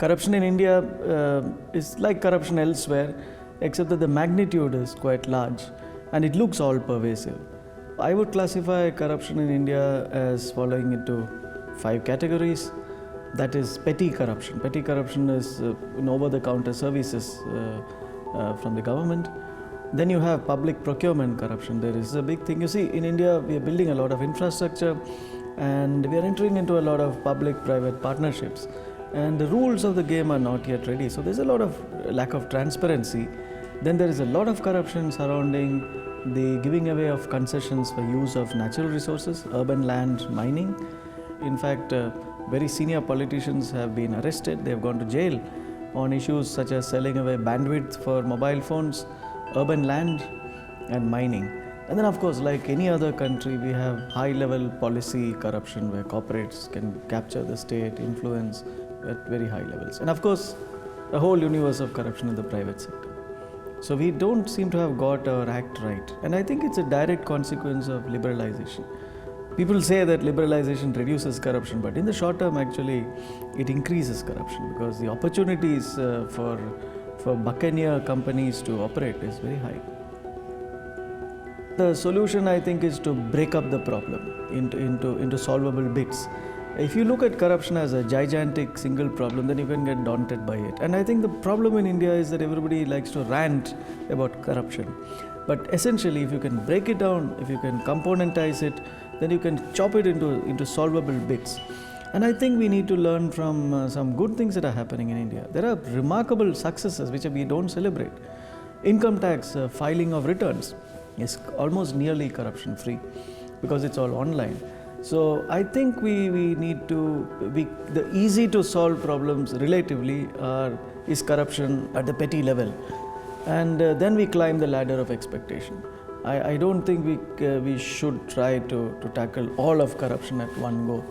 Corruption in India is like corruption elsewhere, except that the magnitude is quite large and it looks all pervasive. I would classify corruption in India as following into 5 categories. That is petty corruption. Petty corruption is over-the-counter services from the government. Then you have public procurement corruption. There is a big thing. You see, in India, we are building a lot of infrastructure and we are entering into a lot of public-private partnerships. And the rules of the game are not yet ready. So there's a lot of lack of transparency. Then there is a lot of corruption surrounding the giving away of concessions for use of natural resources, urban land, mining. In fact, very senior politicians have been arrested. They have gone to jail on issues such as selling away bandwidth for mobile phones, urban land and mining. And then of course, like any other country, we have high-level policy corruption where corporates can capture the state, influence at very high levels. And of course, a whole universe of corruption in the private sector. So we don't seem to have got our act right. And I think it's a direct consequence of liberalization. People say that liberalization reduces corruption, but in the short term, actually, it increases corruption because the opportunities for buccaneer companies to operate is very high. The solution, I think, is to break up the problem into solvable bits. If you look at corruption as a gigantic single problem, then you can get daunted by it. And I think the problem in India is that everybody likes to rant about corruption. But essentially, if you can break it down, if you can componentize it, then you can chop it into solvable bits. And I think we need to learn from some good things that are happening in India. There are remarkable successes which we don't celebrate. Income tax filing of returns is almost nearly corruption free because it's all online. So I think we need to, the easy to solve problems relatively is corruption at the petty level. And then we climb the ladder of expectation. I don't think we should try to tackle all of corruption at one go.